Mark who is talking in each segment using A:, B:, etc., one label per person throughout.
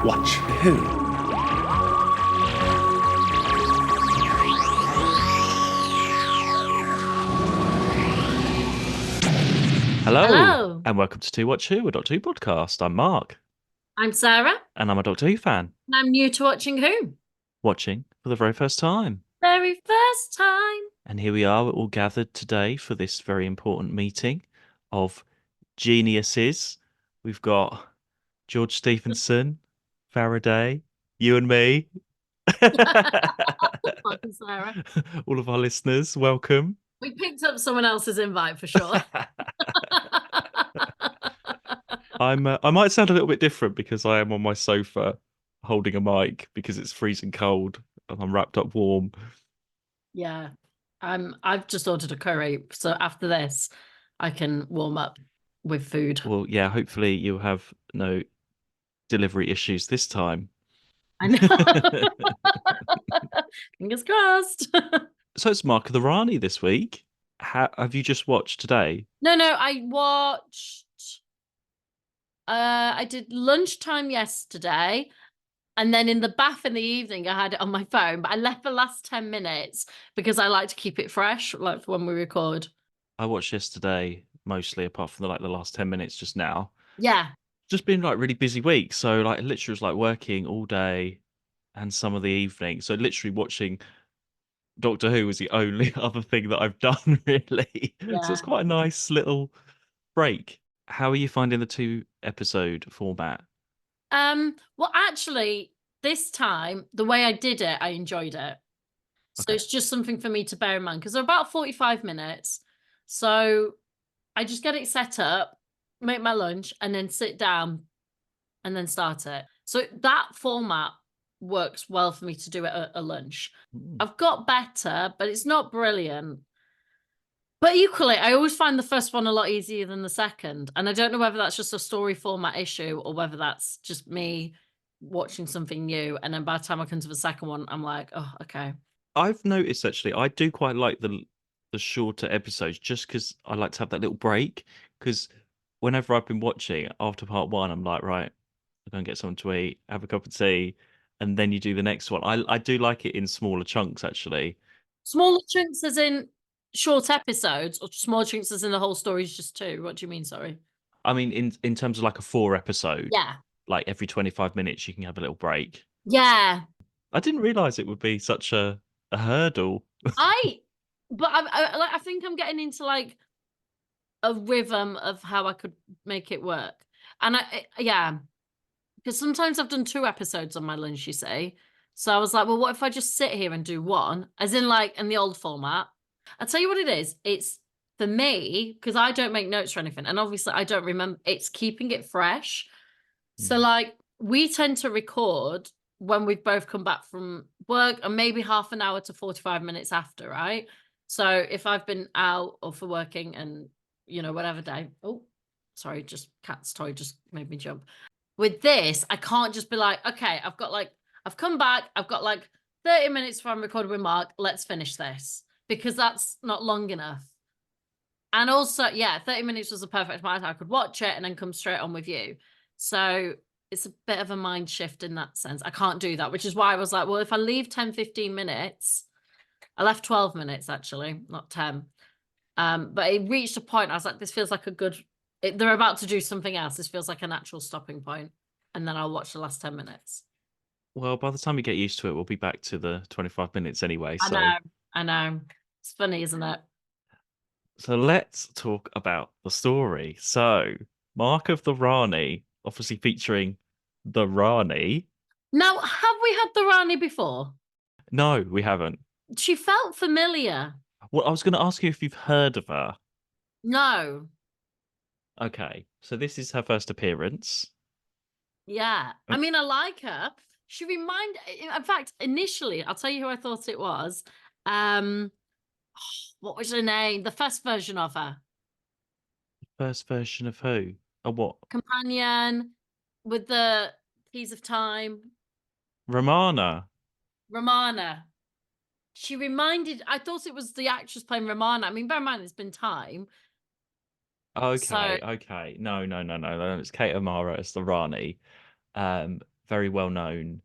A: Watch Who?
B: Hello,
C: Hello,
B: and welcome to Watch Who, a Doctor Who podcast. I'm Mark,
C: I'm Sarah,
B: and I'm a Doctor Who fan,
C: and I'm new to watching Who.
B: watching for the very first time.
C: Very first time.
B: And here we are, we're all gathered today for this very important meeting of geniuses. We've got George Stephenson, Faraday, you and me.
C: Fucking Sarah.
B: All of our listeners, welcome.
C: We picked up someone else's invite for sure.
B: I might sound a little bit different because I am on my sofa holding a mic because it's freezing cold and I'm wrapped up warm.
C: Yeah, I've just ordered a curry, so after this, I can warm up with food.
B: Well, yeah, hopefully you'll have no delivery issues this time.
C: I know. Fingers crossed.
B: So it's Mark of the Rani this week. Have you just watched today?
C: No, I watched. I did lunchtime yesterday. And then in the bath in the evening, I had it on my phone, but I left the last 10 minutes because I like to keep it fresh, like for when we record.
B: I watched yesterday mostly, apart from the last 10 minutes just now.
C: Yeah.
B: Just been like really busy week, so like literally was like working all day and some of the evening. So literally watching Doctor Who was the only other thing that I've done really. So it's
C: Yeah.
B: quite a nice little break. How are you finding the 2 episode format?
C: Well, actually, this time, the way I did it, I enjoyed it. So
B: Okay.
C: it's just something for me to bear in mind because they're about 45 minutes. So I just get it set up, make my lunch, and then sit down and then start it. So that format works well for me to do it at a lunch.
B: Mm.
C: I've got better, but it's not brilliant. But equally, I always find the first one a lot easier than the second. And I don't know whether that's just a story format issue or whether that's just me watching something new. And then by the time I come to the second one, I'm like, oh, okay.
B: I've noticed actually, I do quite like the shorter episodes just because I like to have that little break. Because whenever I've been watching after part one, I'm like, right, I'm gonna get something to eat, have a cup of tea, and then you do the next one. I do like it in smaller chunks actually.
C: Smaller chunks as in short episodes or small chunks as in the whole story is just two? What do you mean? Sorry.
B: I mean, in terms of like a 4 episode,
C: Yeah.
B: like every 25 minutes you can have a little break.
C: Yeah.
B: I didn't realize it would be such a hurdle.
C: I, but I think I'm getting into like a rhythm of how I could make it work. And yeah. Because sometimes I've done 2 episodes on my lunch, you see. So I was like, well, what if I just sit here and do one? As in, like, in the old format. I'll tell you what it is. It's for me, because I don't make notes or anything. And obviously, I don't remember. It's keeping it fresh. So,
B: Mm.
C: like, we tend to record when we've both come back from work and maybe half an hour to 45 minutes after, right? So if I've been out or for working and, whatever day. Oh, sorry, just cat's toy just made me jump. With this, I can't just be like, okay, I've come back, I've got like 30 minutes before I'm recording with Mark, let's finish this. Because that's not long enough. And also, yeah, 30 minutes was the perfect amount. I could watch it and then come straight on with you. So it's a bit of a mind shift in that sense. I can't do that, which is why I was like, well, if I leave 10, 15 minutes, I left 12 minutes actually, not 10. But it reached a point, I was like, this feels like a good, they're about to do something else. This feels like a natural stopping point. And then I'll watch the last 10 minutes.
B: Well, by the time we get used to it, we'll be back to the 25 minutes anyway.
C: I
B: So
C: know, I know. It's funny, isn't it?
B: so let's talk about the story. So Mark of the Rani, obviously featuring the Rani.
C: Now, have we had the Rani before?
B: No, we haven't.
C: She felt familiar.
B: Well, I was going to ask you if you've heard of her.
C: No.
B: Okay, so this is her first appearance.
C: Yeah. I
B: Uh,
C: mean, I like her. In fact, initially, I'll tell you who I thought it was. Um, what was her name? The first version of her.
B: First version of who? Oh, what?
C: Companion with the keys of time.
B: Romana.
C: Romana. I thought it was the actress playing Romana. I mean, bear in mind, it's been time. So,
B: Okay, okay. No. It's Kate O'Mara as the Rani. Um, very well known.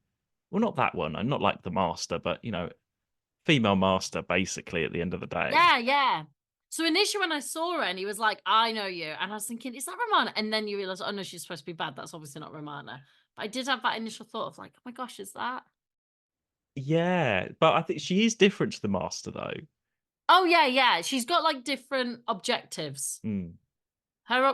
B: Well, not that one, not like the master, but female master, basically, at the end of the day.
C: Yeah, yeah. So initially when I saw her and he was like, "I know you," and I was thinking, "Is that Romana?" And then you realize, "Oh no, she's supposed to be bad. That's obviously not Romana." But I did have that initial thought of like, "Oh my gosh, is that?"
B: Yeah, but I think she is different to the master, though.
C: Oh yeah, yeah. She's got like different objectives.
B: Mm.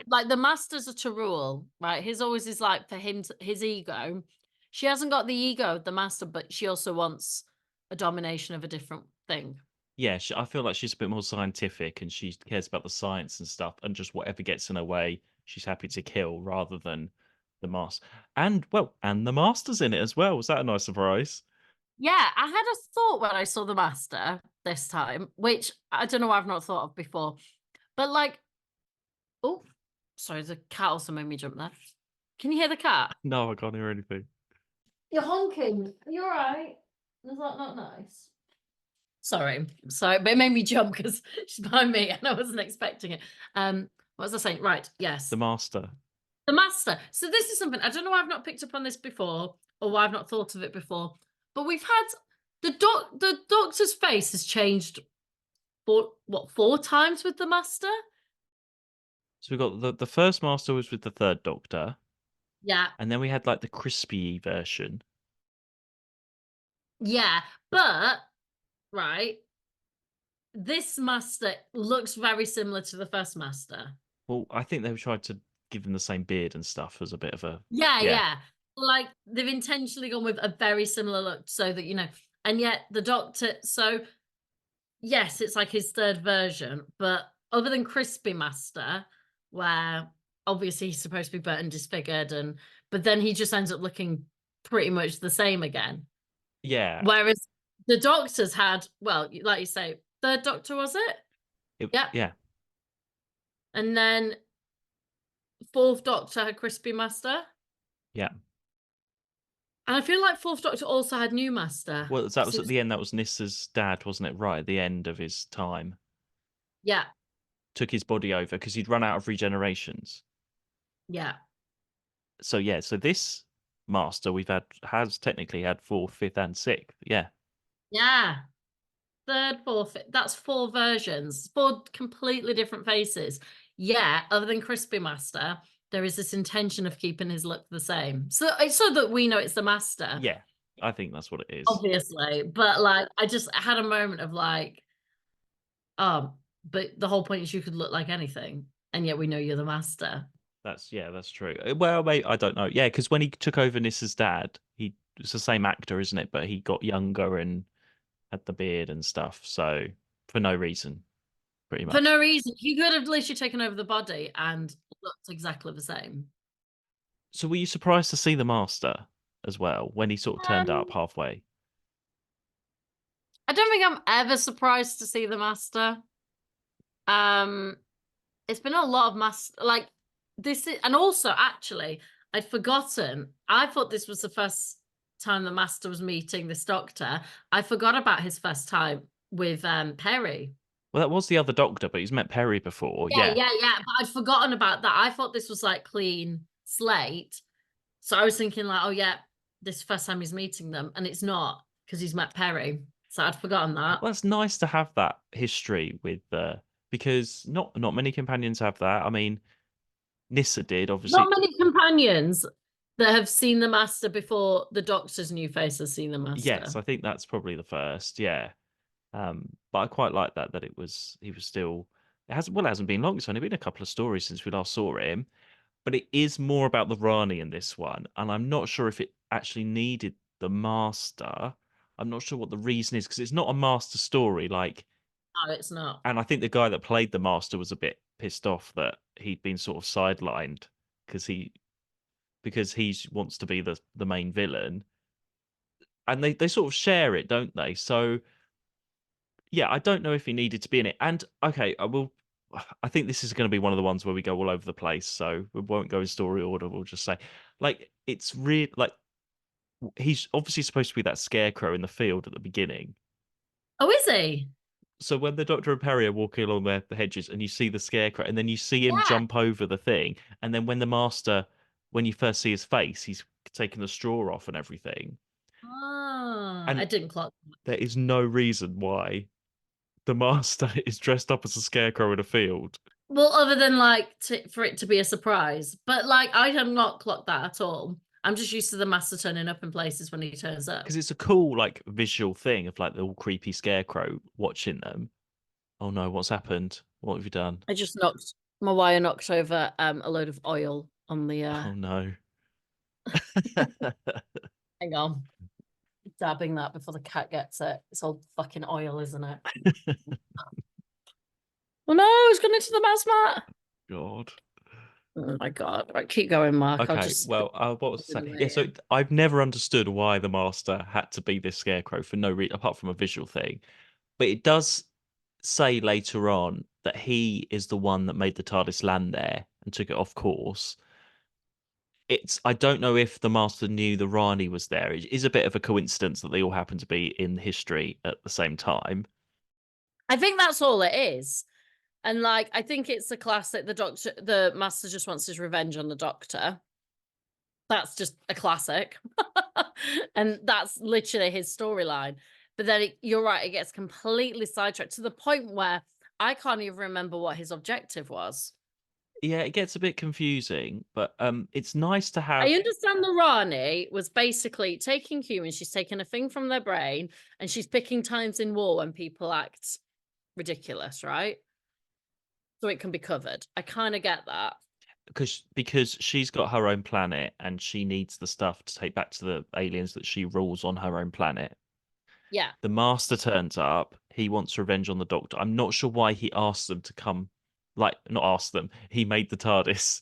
C: Like the masters are to rule, right? His always is like for him, his ego. She hasn't got the ego of the master, but she also wants a domination of a different thing.
B: Yeah, I feel like she's a bit more scientific and she cares about the science and stuff, and just whatever gets in her way, she's happy to kill rather than the master. And the master's in it as well. Was that a nice surprise?
C: Yeah, I had a thought when I saw the master this time, which I don't know why I've not thought of before. But like, oh, sorry, the cat also made me jump there. Can you hear the cat?
B: No, I can't hear anything.
C: You're honking. Are you all right? Is that not nice? Sorry, but it made me jump because she's behind me and I wasn't expecting it. What was I saying? Right,
B: The
C: yes.
B: master.
C: The master. So this is something I don't know why I've not picked up on this before or why I've not thought of it before. But we've had the doctor's face has changed four times with the master?
B: So we got the first master was with the third Doctor,
C: Yeah.
B: and then we had like the crispy version.
C: Yeah. But right, this master looks very similar to the first master.
B: Well, I think they tried to give him the same beard and stuff as a bit of a
C: Yeah,
B: yeah.
C: yeah. Like they've intentionally gone with a very similar look so that and yet the doctor, so yes, it's like his third version, but other than Crispy Master, where obviously he's supposed to be burnt and disfigured, but then he just ends up looking pretty much the same again.
B: Yeah.
C: Whereas the doctors had, well, like you say, third doctor was it? Yep.
B: Yeah.
C: And then fourth doctor had Crispy Master.
B: Yeah.
C: And I feel like fourth doctor also had new master.
B: Well, that
C: 'Cause
B: was
C: it
B: at
C: was,
B: the end. That was Nissa's dad, wasn't it? Right at the end of his time.
C: yeah,
B: Took his body over because he'd run out of regenerations.
C: yeah,
B: So yeah, so this master has technically had fourth, fifth, and sixth. Yeah.
C: yeah. Third, fourth, that's four versions, four completely different faces. Yeah, other than Crispy Master, there is this intention of keeping his look the same. So it's so that we know it's the master,
B: Yeah. I think that's what it is.
C: obviously. But like I just had a moment of like, oh, but the whole point is you could look like anything, and yet we know you're the master.
B: That's true. Well, mate, I don't know. Yeah, because when he took over Nissa's dad, it's the same actor, isn't it? But he got younger and had the beard and stuff. So for no reason, pretty
C: For
B: much.
C: no reason. He could have literally taken over the body and looked exactly the same.
B: So were you surprised to see the master as well when he sort of turned up
C: Um,
B: halfway?
C: I don't think I'm ever surprised to see the master. Um, it's been a lot of like this is, and also actually, I'd forgotten. I thought this was the first time the master was meeting this doctor. I forgot about his first time with Perry.
B: Well, that was the other doctor, but he's met Perry before.
C: Yeah,
B: Yeah.
C: yeah, yeah. But I'd forgotten about that. I thought this was like clean slate. So I was thinking like, oh yeah, this is the first time he's meeting them, and it's not because he's met Perry. So I'd forgotten that.
B: Well, it's nice to have that history with because not many companions have that. I mean, Nissa did,
C: Not
B: obviously.
C: many companions that have seen the master before the doctor's new face has seen the
B: Yes,
C: master.
B: I think that's probably the first. Yeah. But I quite like that he was still it hasn't been long. It's only been a couple of stories since we last saw him, but it is more about the Rani in this one, and I'm not sure if it actually needed the master. I'm not sure what the reason is because it's not a master story.
C: No, it's not.
B: And I think the guy that played the master was a bit pissed off that he'd been sort of sidelined because he wants to be the main villain, and they sort of share it, don't they? So yeah, I don't know if he needed to be in it. And okay, I will. I think this is going to be one of the ones where we go all over the place, so we won't go in story order. We'll just say, like, it's real. Like, he's obviously supposed to be that scarecrow in the field at the beginning.
C: Oh, is he?
B: So when the Doctor and Perry are walking along the hedges, and you see the scarecrow, and then you see him
C: Yeah.
B: jump over the thing, and then when the Master, when you first see his face, he's taking the straw off and everything.
C: Ah, I
B: And
C: didn't clock that.
B: there is no reason why the master is dressed up as a scarecrow in a field.
C: Well, other than like for it to be a surprise, but like I have not clocked that at all. I'm just used to the master turning up in places when he turns up.
B: Because it's a cool like visual thing of like the all creepy scarecrow watching them. Oh no, what's happened? What have you done?
C: I just knocked my wire knocked over a load of oil on the
B: Oh no.
C: hang on. Dabbing that before the cat gets it. It's all fucking oil, isn't it? Oh no, it's gone into the mouse mat.
B: God.
C: Oh my god. Right, keep going, Mark. I'll
B: Okay,
C: just
B: well, what was I
C: in
B: saying?
C: the
B: Yeah, so
C: ear.
B: I've never understood why the master had to be this scarecrow for no reason apart from a visual thing. But it does say later on that he is the one that made the TARDIS land there and took it off course. I don't know if the master knew the Rani was there. It is a bit of a coincidence that they all happen to be in history at the same time.
C: I think that's all it is. And like I think it's the classic the master just wants his revenge on the doctor. That's just a classic. And that's literally his storyline. But then you're right, it gets completely sidetracked to the point where I can't even remember what his objective was.
B: Yeah, it gets a bit confusing, but it's nice to
C: I
B: have.
C: understand the Rani was basically taking humans, she's taking a thing from their brain and she's picking times in war when people act ridiculous, right? So it can be covered. I kind of get that.
B: Because she's got her own planet and she needs the stuff to take back to the aliens that she rules on her own planet.
C: Yeah.
B: The master turns up. He wants revenge on the doctor. I'm not sure why he asked them to come. Like, not ask them. He made the TARDIS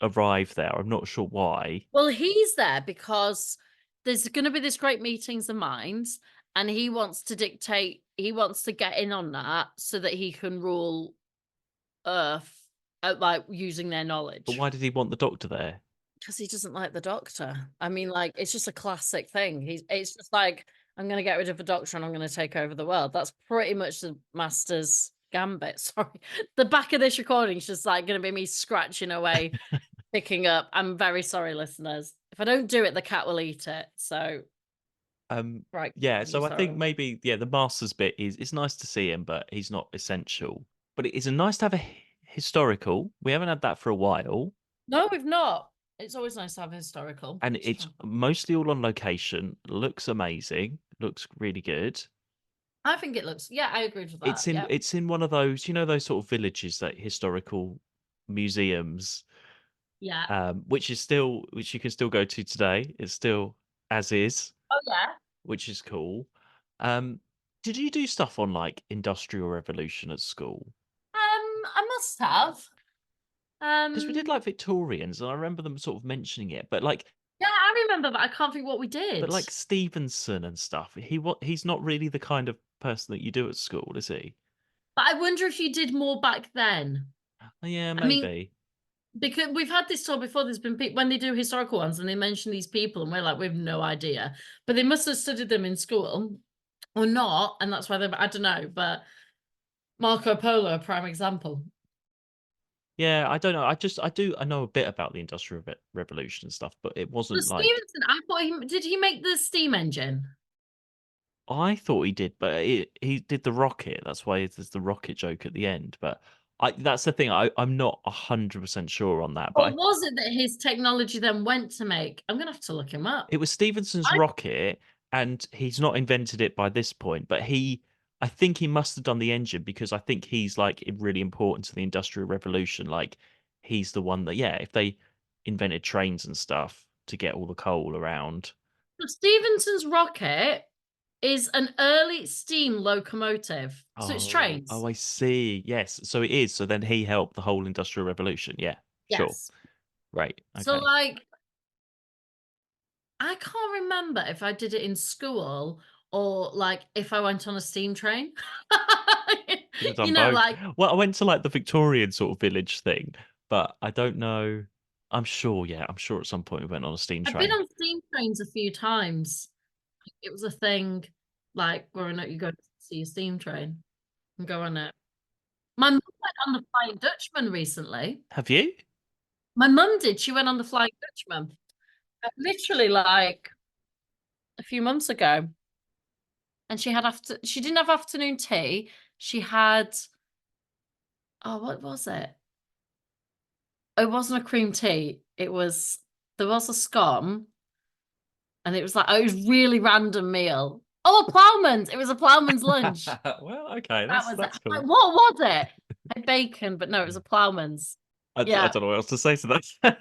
B: arrive there. I'm not sure why.
C: Well, he's there because there's going to be this great meetings of minds, and he wants to dictate, he wants to get in on that so that he can rule Earth like using their
B: But
C: knowledge.
B: why did he want the doctor there?
C: Because he doesn't like the doctor. I mean, like, it's just a classic thing. It's just like, I'm going to get rid of the doctor and I'm going to take over the world. That's pretty much the master's gambit. Sorry. The back of this recording is just like going to be me scratching away, picking up. I'm very sorry, listeners. If I don't do it, the cat will eat it. So, right.
B: Yeah,
C: You
B: so I think
C: sorry.
B: maybe the master's bit is it's nice to see him, but he's not essential. But it is a nice to have a historical. We haven't had that for a while.
C: No, we've not. It's always nice to have a historical.
B: And it's mostly all on location. Looks amazing. Looks really good.
C: I think it looks, yeah, I agree with that. Yeah.
B: It's in one of those, those sort of villages, that historical museums,
C: Yeah.
B: which you can still go to today. It's still as is,
C: Oh, yeah.
B: which is cool. Um, did you do stuff on like Industrial Revolution at school?
C: I must have.
B: Because we did
C: Um,
B: like Victorians, and I remember them sort of mentioning it, but
C: Yeah, I remember, but I can't think what we did.
B: like Stevenson and stuff. He's not really the kind of person that you do at school, is he?
C: But I wonder if you did more back then.
B: Oh, yeah,
C: I mean,
B: maybe.
C: because we've had this talk before, there's been people when they do historical ones and they mention these people, and we're like, we have no idea. But they must have studied them in school or not, and that's why they're, I don't know. But Marco Polo, a prime example.
B: Yeah, I don't know. I know a bit about the Industrial Revolution and stuff, but it
C: But
B: wasn't like
C: Stevenson, I thought did he make the steam engine?
B: I thought he did, but he did the rocket. That's why there's the rocket joke at the end. But that's the thing. I'm not 100% sure on that. But
C: Or was it that his technology then went to make? I'm gonna have to look him up.
B: it was Stevenson's
C: I
B: rocket, and he's not invented it by this point. But I think he must have done the engine because I think he's like really important to the Industrial Revolution. Like he's the one that, yeah, if they invented trains and stuff to get all the coal around.
C: Stevenson's rocket is an early steam locomotive. So it's
B: Oh,
C: trains.
B: I see. Yes, so it is. So then he helped the whole Industrial Revolution. Yeah, sure.
C: Yes.
B: Right.
C: So
B: Okay.
C: like I can't remember if I did it in school or like if I went on a steam train.
B: Could have
C: You
B: done
C: know,
B: both.
C: like
B: Well, I went to like the Victorian sort of village thing, but I don't know. I'm sure, yeah, I'm sure at some point we went on a steam
C: I've been
B: train.
C: on steam trains a few times. It was a thing like growing up, you go to see a steam train and go on it. My mum went on the Flying Dutchman recently.
B: Have you?
C: My mum did. She went on the Flying Dutchman, literally like a few months ago, and she didn't have afternoon tea. She had, oh, what was it? It wasn't a cream tea. There was a scone, and it was like, oh, it was really random meal. Oh, a ploughman's. It was a ploughman's lunch.
B: Well, okay,
C: That
B: that's
C: was it.
B: that's
C: I'm
B: cool.
C: like, what was it? I had bacon, but no, it was a ploughman's.
B: I
C: Yeah.
B: don't know what else to say to that.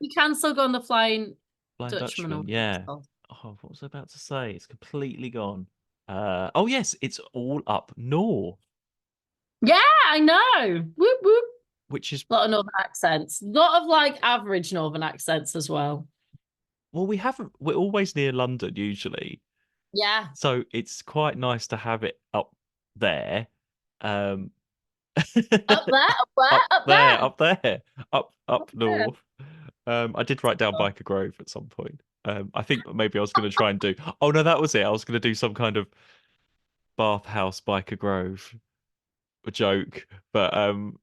C: You can still go on the Flying
B: Blind
C: Dutchman or
B: Dutchman,
C: whatever it's
B: yeah.
C: called.
B: Oh, what was I about to say? It's completely gone. Oh yes, it's all up north,
C: Yeah, I know. Whoop whoop.
B: which is
C: A lot of northern accents. A lot of like average northern accents as well.
B: well, we're always near London usually,
C: Yeah.
B: so it's quite nice to have it up there. Um,
C: Up there, up there,
B: up
C: up
B: there,
C: there.
B: up there,
C: Up
B: up
C: there.
B: north. I did write down Biker Grove at some point. I think maybe I was going to try and do. Oh no, that was it. I was going to do some kind of bathhouse Biker Grove a joke, but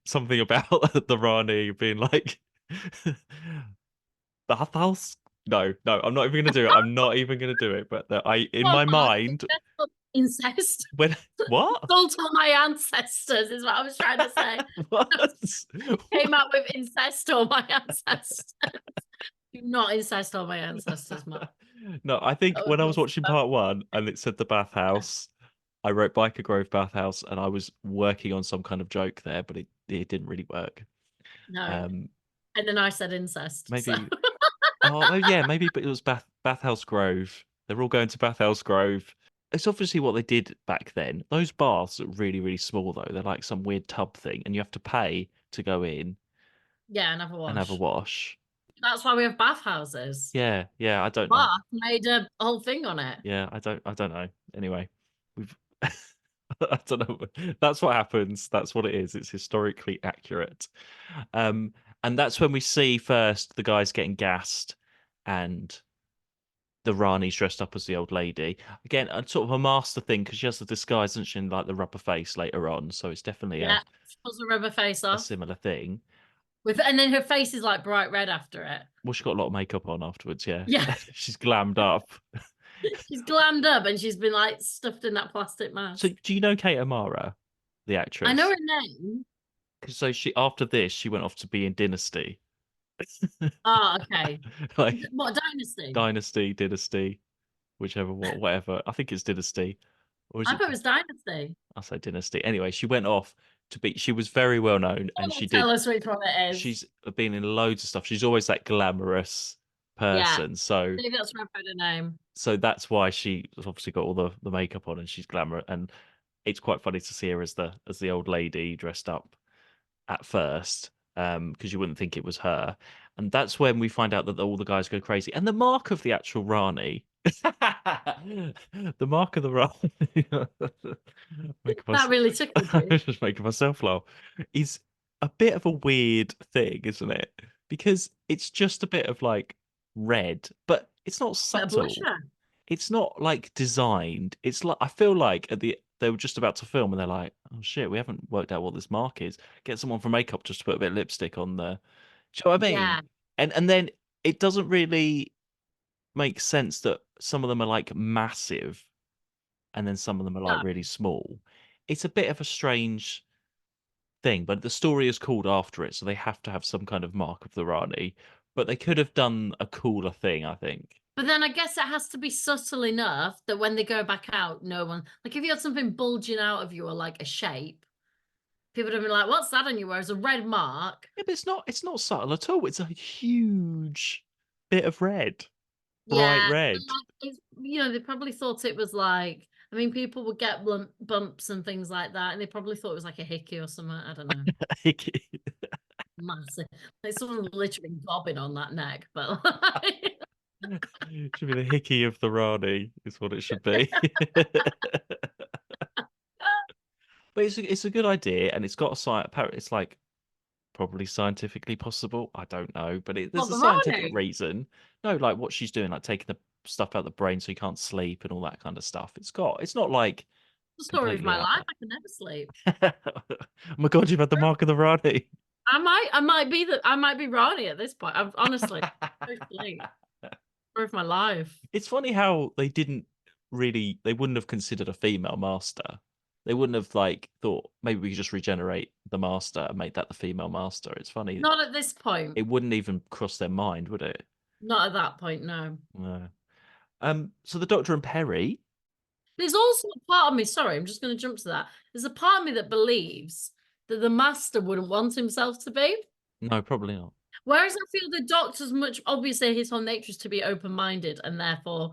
B: something about the Rani being like bathhouse. No, no, I'm not even going to do it. I'm not even going to do it. But in
C: Come
B: my
C: on,
B: mind,
C: incest.
B: when what?
C: Don't tell my ancestors is what I was trying to say.
B: What?
C: Came out with incest or my ancestors. Do not incest on my ancestors, man.
B: No, I think
C: That would
B: when I
C: be
B: was watching
C: so
B: part one and it said the bathhouse, I wrote Biker Grove bathhouse and I was working on some kind of joke there, but it didn't really work.
C: no.
B: Um,
C: And then I said incest. So
B: maybe oh yeah, maybe but it was Bathhouse Grove. They're all going to Bathhouse Grove. It's obviously what they did back then. Those baths are really, really small though. They're like some weird tub thing, and you have to pay to go in
C: yeah, and have a
B: and have a
C: wash.
B: wash.
C: That's why we have bathhouses.
B: Yeah, yeah, I don't know.
C: Bath made a whole thing on it.
B: Yeah, I don't know. Anyway, we've I don't know. That's what happens. That's what it is. It's historically accurate. Um, and that's when we see first the guys getting gassed and the Rani's dressed up as the old lady. Again, a sort of a master thing because she has the disguise, doesn't she, in like the rubber face later on. So it's definitely
C: Yeah. She pulls the rubber face
B: a
C: off.
B: similar thing.
C: And then her face is like bright red after it.
B: Well, she got a lot of makeup on afterwards, yeah.
C: Yeah.
B: She's glammed up.
C: She's glammed up and she's been like stuffed in that plastic
B: So
C: mask.
B: do you know Kate Amara, the
C: I know
B: actress?
C: her name.
B: So she after this she went off to be in Dynasty.
C: Oh, okay.
B: Like
C: What dynasty?
B: Dynasty, Dynasty, whichever whatever. I think it's Dynasty. Or is
C: I
B: it
C: thought it was dynasty.
B: I'll say Dynasty. Anyway, she went off to be she was very well known and
C: Oh, tell us which one it is.
B: she's been in loads of stuff. She's always that glamorous
C: Yeah.
B: person. So
C: Maybe that's where I put her name.
B: that's why she's obviously got all the makeup on and she's glamorous and it's quite funny to see her as the old lady dressed up at first, because you wouldn't think it was her. And that's when we find out that all the guys go crazy. And the mark of the actual Rani, the mark of the Rani, making
C: That
B: myself,
C: really tickled you.
B: just making myself laugh, is a bit of a weird thing, isn't it? Because it's just a bit of like red, but it's not
C: Bit of
B: subtle.
C: blusher.
B: It's not like designed. It's like I feel like they were just about to film and they're like, oh shit, we haven't worked out what this mark is. Get someone from makeup just to put a bit of lipstick on the. Do you know what I mean?
C: Yeah.
B: And then it doesn't really make sense that some of them are like massive and then some of them are like
C: No.
B: really small. It's a bit of a strange thing, but the story is called after it, so they have to have some kind of mark of the Rani. But they could have done a cooler thing, I think.
C: But then I guess it has to be subtle enough that when they go back out, no one like if you had something bulging out of you or like a shape, people would have been like, "What's that on you?" Whereas a red mark,
B: Yeah, but it's not subtle at all. It's a huge bit of red, bright
C: yeah,
B: red.
C: like, it's, they probably thought it was like. I mean, people would get bumps and things like that, and they probably thought it was like a hickey or something. I don't know, massive. Like someone literally gobbing on that neck, but like,
B: Should be the Hickey of the Rani, is what it should be. But it's a good idea, and it's got a science. It's like probably scientifically possible. I don't know, but there's
C: what
B: a
C: the
B: scientific
C: Rani?
B: reason. No, like what she's doing, like taking the stuff out of the brain so you can't sleep and all that kind of stuff. It's not like
C: The story of
B: completely
C: my
B: out
C: life.
B: there.
C: I can never sleep.
B: Oh my God, you've had the mark of the Rani.
C: I might be Rani at this point. I'm honestly totally prove my life.
B: It's funny how they wouldn't have considered a female master. They wouldn't have like thought maybe we could just regenerate the master and make that the female master. It's funny.
C: Not at this point.
B: It wouldn't even cross their mind, would it?
C: Not at that point, no.
B: No. So the Doctor and Perry.
C: There's also a part of me, sorry, I'm just going to jump to that. There's a part of me that believes that the master wouldn't want himself to be.
B: No, probably not.
C: Whereas I feel the Doctor's much, obviously, his whole nature is to be open minded and therefore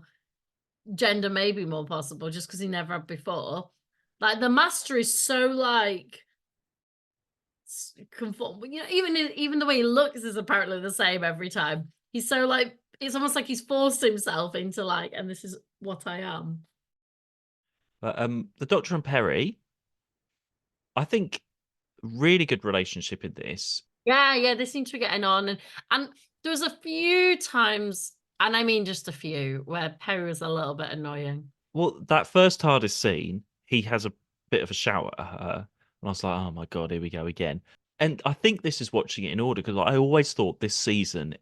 C: gender may be more possible just because he never had before. Like the master is so like conform, you know, even the way he looks is apparently the same every time. He's so like it's almost like he's forced himself into like, and this is what I am.
B: But the Doctor and Perry, I think really good relationship in this.
C: Yeah, they seem to be getting on, and there was a few times, and I mean just a few, where Perry was a little bit annoying.
B: Well, that first TARDIS scene, he has a bit of a shout at her, and I was like, oh my god, here we go again. And I think this is watching it in order because I always thought this season,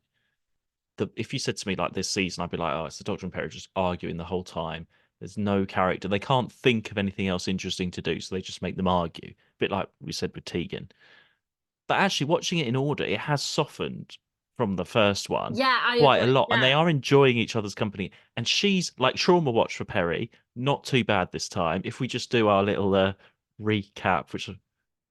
B: if you said to me like this season, I'd be like, oh, it's the Doctor and Perry just arguing the whole time. There's no character. They can't think of anything else interesting to do, so they just make them argue. A bit like we said with Tegan. But actually, watching it in order, it has softened from the first one
C: Yeah, I
B: quite a
C: agree.
B: lot, and they
C: Yeah.
B: are enjoying each other's company. And she's like trauma watch for Perry, not too bad this time. If we just do our little recap, which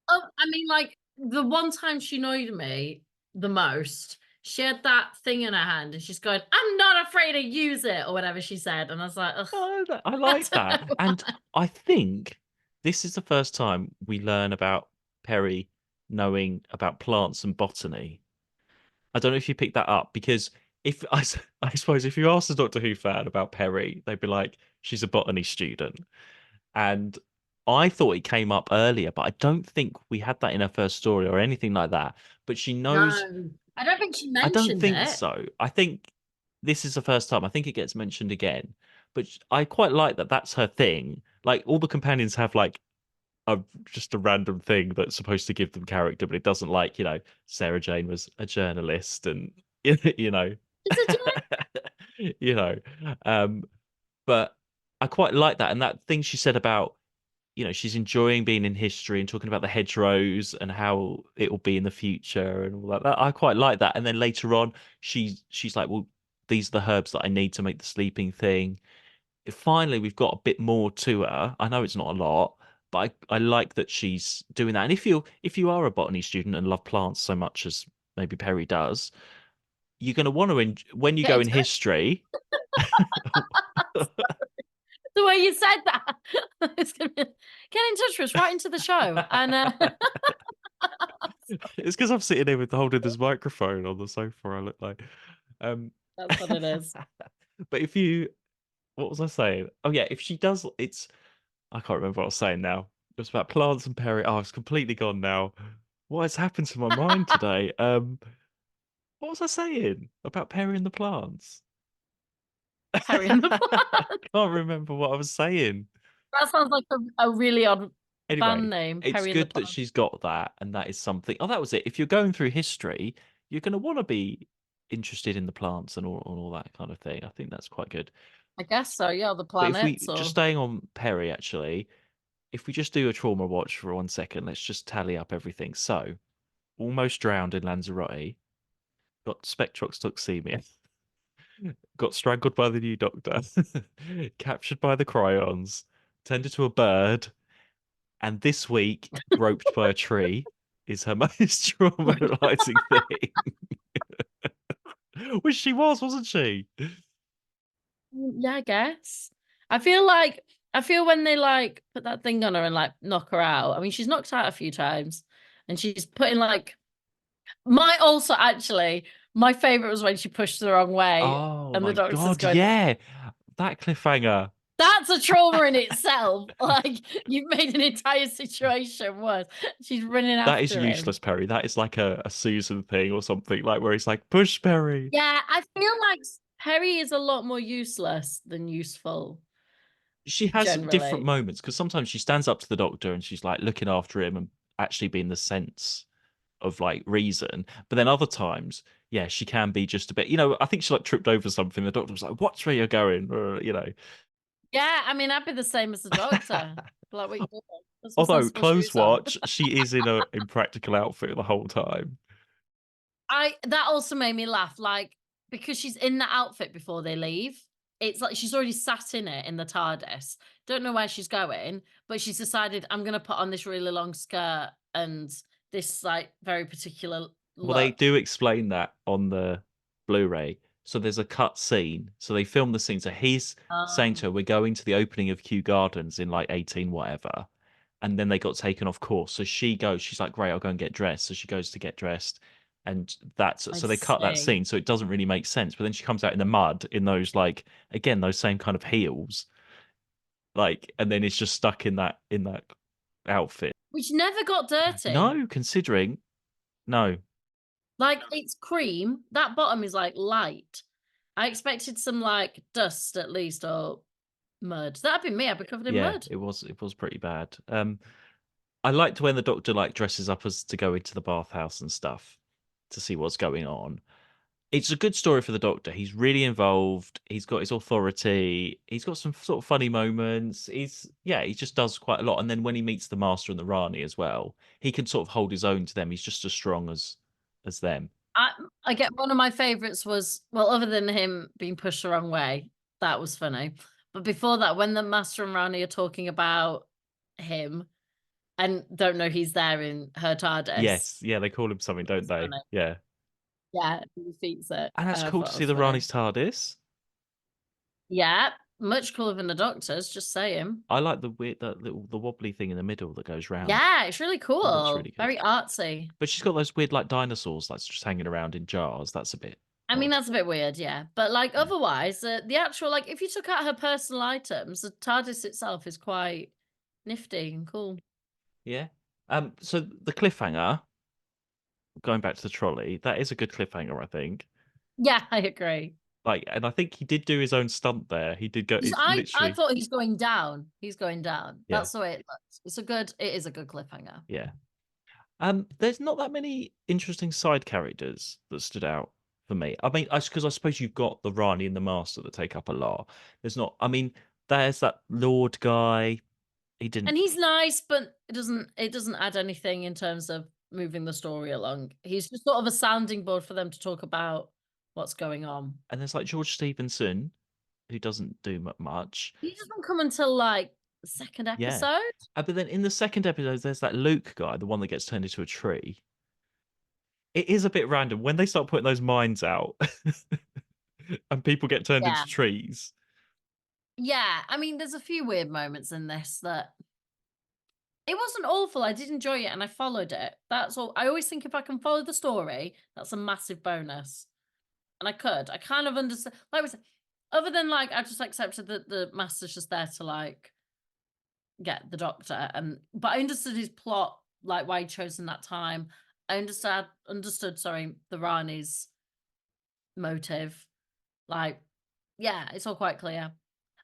C: Oh, I mean, like the one time she annoyed me the most, she had that thing in her hand and she's going, "I'm not afraid to use it," or whatever she said, and I was like, "Ugh,
B: oh, I
C: I
B: like
C: don't
B: that.
C: know
B: And
C: why."
B: I think this is the first time we learn about Perry knowing about plants and botany. I don't know if you picked that up because if I suppose if you asked a Doctor Who fan about Perry, they'd be like, she's a botany student. And I thought it came up earlier, but I don't think we had that in her first story or anything like that. But she knows,
C: No, I don't think she
B: I don't
C: mentioned
B: think
C: it.
B: so. I think this is the first time. I think it gets mentioned again. But I quite like that that's her thing. Like all the companions have like just a random thing that's supposed to give them character, but it doesn't like, Sarah Jane was a journalist and you know
C: Is it?
B: you know. Um but I quite like that. And that thing she said about, she's enjoying being in history and talking about the hedgerows and how it will be in the future and all that. I quite like that. And then later on, she's like, well, these are the herbs that I need to make the sleeping thing. Finally we've got a bit more to her. I know it's not a lot, but I like that she's doing that. And if you are a botany student and love plants so much as maybe Perry does, you're going to want to when you
C: Get
B: go
C: in
B: in
C: touch.
B: history.
C: The way you said that, it's gonna be, get in touch with us right into the show, and
B: It's because I'm sitting here with holding this microphone on the sofa. I look like. Um,
C: that's what it is.
B: but what was I saying? Oh yeah, if she does, I can't remember what I was saying now. It was about plants and Perry. Oh, it's completely gone now. What has happened to my mind today? What was I saying about Perry and the plants?
C: Perry and the
B: I
C: Plant.
B: can't remember what I was saying.
C: That sounds like a really odd band
B: Anyway,
C: name,
B: it's
C: Perry and the
B: good that
C: Plant.
B: she's got that, and that is something. Oh, that was it. If you're going through history, you're going to want to be interested in the plants and all that kind of thing. I think that's quite good.
C: I guess so, yeah, the
B: But if
C: planets
B: we just
C: or
B: staying on Perry, actually, if we just do a trauma watch for 1 second, let's just tally up everything. So, almost drowned in Lanzarote, got Spectrox toxemia, got strangled by the new doctor, captured by the cryons, tended to a bird, and this week groped by a tree is her most traumatizing thing. Which she wasn't she?
C: yeah, I guess. I feel when they like put that thing on her and like knock her out. I mean, she's knocked out a few times and she's putting like my favorite was when she pushed the wrong way
B: Oh
C: and the
B: my
C: doctor's
B: god,
C: going,
B: yeah. That cliffhanger.
C: that's a trauma in itself. Like you've made an entire situation worse. She's running
B: That is
C: after him.
B: useless, Perry. That is like a Susan thing or something, like where he's like, push Perry.
C: Yeah, I feel like Perry is a lot more useless than useful
B: She has different
C: generally.
B: moments because sometimes she stands up to the doctor and she's like looking after him and actually being the sense. of like reason. But then other times, yeah, she can be just a bit. You know, I think she like tripped over something. The doctor was like, "Watch where you're going," or you know.
C: Yeah, I mean, I'd be the same as the doctor. Like, what you doing? Put some
B: Although
C: sensible
B: clothes
C: shoes on.
B: watch, she is in a impractical outfit the whole time.
C: I that also made me laugh, like, because she's in the outfit before they leave. It's like she's already sat in it in the TARDIS. Don't know where she's going, but she's decided I'm gonna put on this really long skirt and this like very particular
B: Well, they
C: look.
B: do explain that on the Blu-ray. So there's a cut scene. So they film the scene. So he's saying to her,
C: Um,
B: "We're going to the opening of Kew Gardens in like 18 whatever." And then they got taken off course. So she goes, she's like, "Great, I'll go and get dressed." So she goes to get dressed. And that's
C: I
B: so they cut that
C: see.
B: scene. So it doesn't really make sense. But then she comes out in the mud in those like again, those same kind of heels. Like, and then it's just stuck in that outfit.
C: Which never got dirty.
B: No, considering no.
C: Like, it's cream. That bottom is, like, light. I expected some, like, dust at least or mud. That'd be me, I'd be covered in
B: Yeah,
C: mud.
B: it was pretty bad. I liked when the doctor like dresses up as to go into the bathhouse and stuff to see what's going on. It's a good story for the doctor. He's really involved. He's got his authority. He's got some sort of funny moments. He just does quite a lot. And then when he meets the master and the Rani as well, he can sort of hold his own to them. He's just as strong as them.
C: I I get one of my favorites was well, other than him being pushed the wrong way, that was funny. But before that, when the master and Rani are talking about him and don't know he's there in her TARDIS,
B: Yes, yeah, they call him something, don't
C: it's
B: they?
C: funny.
B: Yeah,
C: Yeah, he defeats it.
B: and that's
C: I
B: cool to
C: thought it
B: see
C: was
B: the
C: funny.
B: Rani's TARDIS.
C: Yeah, much cooler than the Doctor's, just saying.
B: I like the weird that little the wobbly thing in the middle that goes round.
C: Yeah, it's really
B: It looks
C: cool.
B: really good.
C: Very artsy.
B: But she's got those weird like dinosaurs that's just hanging around in jars. That's a bit
C: I mean,
B: odd.
C: that's a bit weird, yeah. But like
B: Yeah.
C: otherwise, the actual like if you took out her personal items, the TARDIS itself is quite nifty and cool.
B: Yeah. So the cliffhanger, going back to the trolley, that is a good cliffhanger, I think.
C: Yeah, I agree.
B: Like, and I think he did do his own stunt there. He did go. It's
C: I
B: literally,
C: thought he's going down. He's going down.
B: yeah,
C: That's the way it looks. It is a good cliffhanger.
B: yeah. There's not that many interesting side characters that stood out for me. I mean, because I suppose you've got the Rani and the Master that take up a lot. There's not. I mean, there's that Lord guy. He didn't.
C: And he's nice, but it doesn't add anything in terms of moving the story along. He's just sort of a sounding board for them to talk about what's going on.
B: And there's like George Stevenson, who doesn't do much.
C: He doesn't come until like the second
B: Yeah.
C: episode.
B: But then in the second episode, there's that Luke guy, the one that gets turned into a tree. It is a bit random when they start putting those mines out and people get turned
C: Yeah.
B: into trees.
C: Yeah. I mean, there's a few weird moments in this that it wasn't awful. I did enjoy it and I followed it. That's all. I always think if I can follow the story, that's a massive bonus. And I could. I kind of understand. Like I was, other than like, I just accepted that the master's just there to like get the doctor, and but I understood his plot, like why he chosen that time. I understood. Sorry, the Rani's motive. Like, yeah, it's all quite clear.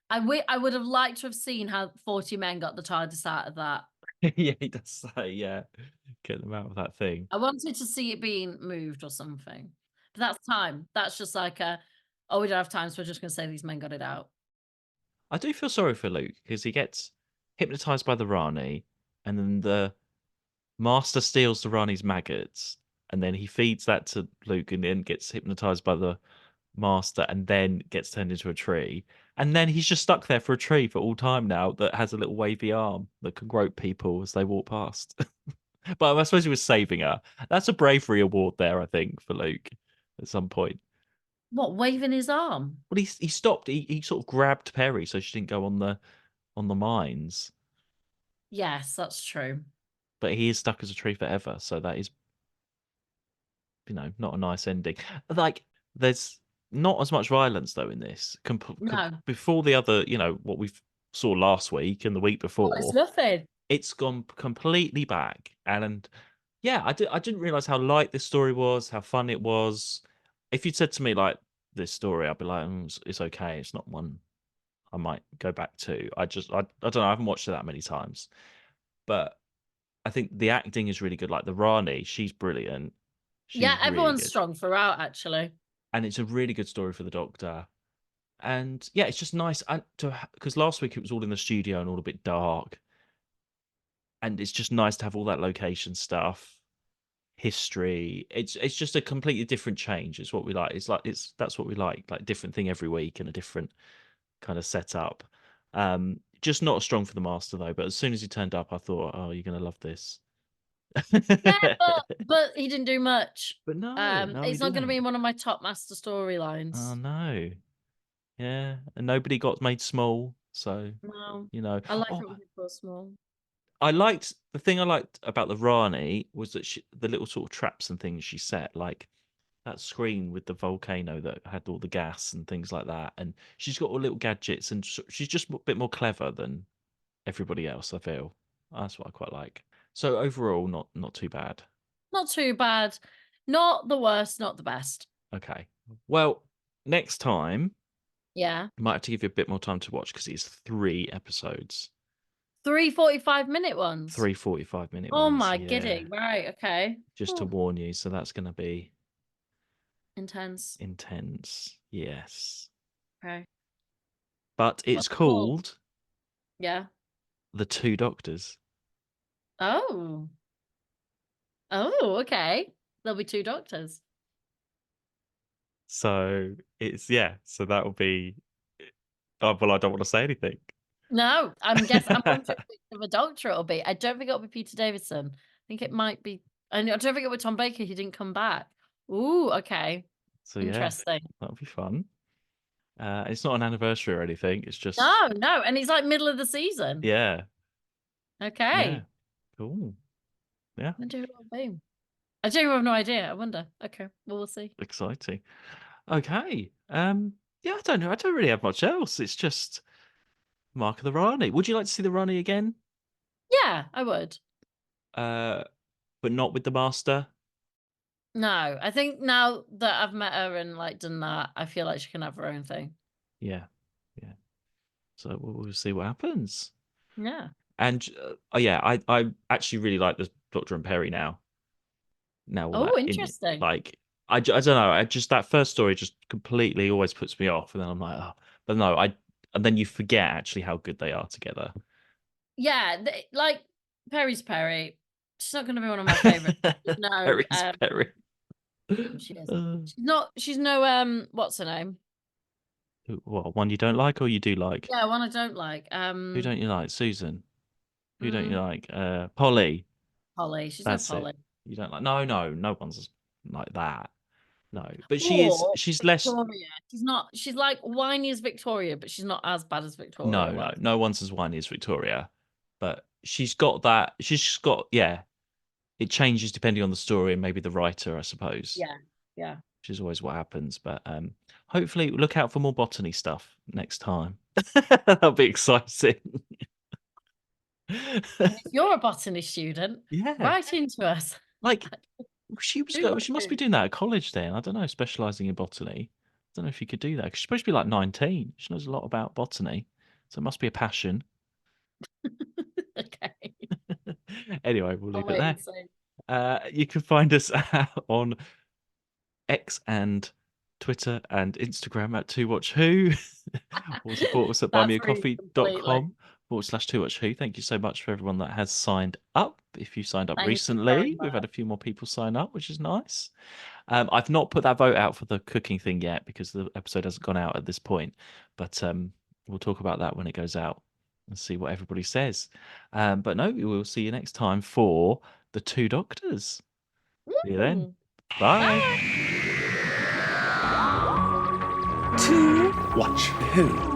C: I would have liked to have seen how 40 men got the TARDIS out of that.
B: Yeah, he does say, yeah, get them out of that thing.
C: I wanted to see it being moved or something. But that's time. That's just like a, oh, we don't have time, so we're just going to say these men got it out.
B: I do feel sorry for Luke because he gets hypnotized by the Rani, and then the Master steals the Rani's maggots, and then he feeds that to Luke, and then gets hypnotized by the Master, and then gets turned into a tree. And then he's just stuck there for a tree for all time now that has a little wavy arm that can grope people as they walk past. But I suppose he was saving her. That's a bravery award there, I think, for Luke at some point.
C: What, waving his arm?
B: Well, he stopped. He sort of grabbed Perry so she didn't go on the mines.
C: Yes, that's true.
B: But he is stuck as a tree forever. So that is, not a nice ending. Like, there's not as much violence though in this.
C: No.
B: Before the other, what we saw last week and the week
C: Oh, it's
B: before,
C: nothing.
B: it's gone completely back. And yeah, I didn't realize how light this story was, how fun it was. If you'd said to me like this story, I'd be like, it's okay. It's not one I might go back to. I don't know. I haven't watched it that many times, but I think the acting is really good. Like the Rani, she's brilliant. She's
C: Yeah,
B: really
C: everyone's
B: good.
C: strong throughout, actually.
B: And it's a really good story for the Doctor. And yeah, it's just nice because last week it was all in the studio and all a bit dark. And it's just nice to have all that location stuff, history. It's just a completely different change. It's what we like. That's what we like different thing every week and a different kind of setup. Just not as strong for the Master though. But as soon as he turned up, I thought, oh, you're gonna love this.
C: Yeah, but he didn't do much.
B: But no, he
C: It's not going to be
B: didn't.
C: one of my top Master
B: Oh
C: storylines.
B: no. Yeah, and nobody got made small, so
C: No,
B: you know.
C: I like it
B: Oh,
C: when people are small.
B: I liked the thing I liked about the Rani was that the little sort of traps and things she set, like that screen with the volcano that had all the gas and things like that, and she's got all little gadgets, and she's just a bit more clever than everybody else. I feel that's what I quite like. So overall, not too bad.
C: Not too bad. Not the worst, not the best.
B: Okay, well, next time
C: Yeah.
B: I might have to give you a bit more time to watch because it's 3 episodes.
C: 3 45-minute ones.
B: 3 45-minute
C: Oh
B: ones,
C: my
B: yeah.
C: giddy. Right, okay.
B: Just to
C: Whew,
B: warn you, so that's going to be
C: intense.
B: intense. Yes.
C: Okay.
B: But it's
C: What's it called?
B: called
C: Yeah.
B: The Two Doctors.
C: Oh. Oh, okay. There'll be 2 doctors.
B: So it's, yeah, so that'll be, oh, well, I don't want to say anything.
C: No, I'm wondering which of a doctor it'll be. I don't think it'll be Peter Davison. I think it might be I don't think it was Tom Baker, he didn't come back. Ooh, okay.
B: So yeah,
C: Interesting.
B: that'll be fun. It's not an anniversary or anything. It's just,
C: No, no, and he's like middle of the season.
B: yeah, yeah,
C: Okay.
B: cool. Yeah,
C: I wonder who it'll be. I do have no idea. I wonder. Okay, well, we'll see.
B: exciting. Okay. Yeah, I don't know. I don't really have much else. It's just Mark of the Rani. Would you like to see the Rani again?
C: Yeah, I would.
B: Uh, but not with the Master?
C: No, I think now that I've met her and like done that, I feel like she can have her own thing.
B: Yeah, yeah. So we'll see what happens.
C: Yeah.
B: And oh yeah, I actually really like the Doctor and Perry now. Now all
C: Oh,
B: that in
C: interesting.
B: like I don't know. I just that first story just completely always puts me off, and then I'm like, oh, but no, and then you forget actually how good they are together.
C: Yeah, like Perry's Perry. She's not going to be one of my favorites. No,
B: Perry's Perry.
C: she is.
B: Uh,
C: She's not. She's no. What's her name?
B: what one you don't like or you do like?
C: Yeah, one I don't like.
B: Who don't you like? Susan. Who don't you
C: Mm,
B: like? Polly.
C: Polly. She's no
B: That's it.
C: Polly.
B: You don't like? No one's like that. No, but she is.
C: Or
B: She's less.
C: Victoria. She's not. She's like whiny as Victoria, but she's not as bad as Victoria
B: No,
C: was.
B: no one's as whiny as Victoria, but she's got that. She's just got, yeah. It changes depending on the story and maybe the writer, I suppose,
C: Yeah, yeah.
B: which is always what happens. But hopefully, look out for more botany stuff next time. That'll be exciting.
C: And if you're a botany student,
B: Yeah,
C: write into us.
B: like
C: Do want
B: she must be
C: to.
B: doing that at college then. I don't know, specializing in botany. I don't know if you could do that 'cause she's supposed to be like 19. She knows a lot about botany, so it must be a passion.
C: Okay.
B: Anyway, we'll
C: I'll
B: leave it
C: wait
B: there.
C: and see.
B: You can find us on X and Twitter and Instagram at 2watchwho or support us at
C: That's rude completely.
B: buymeacoffee.com/2watchwho. Thank you so much for everyone that has signed up. If you signed up
C: Thank you very
B: recently, we've had
C: much.
B: a few more people sign up, which is nice. I've not put that vote out for the cooking thing yet because the episode hasn't gone out at this point, but we'll talk about that when it goes out and see what everybody says. But no, we will see you next time for the Two Doctors. See you then.
C: Woo.
B: Bye.
C: Bye.
A: To watch who?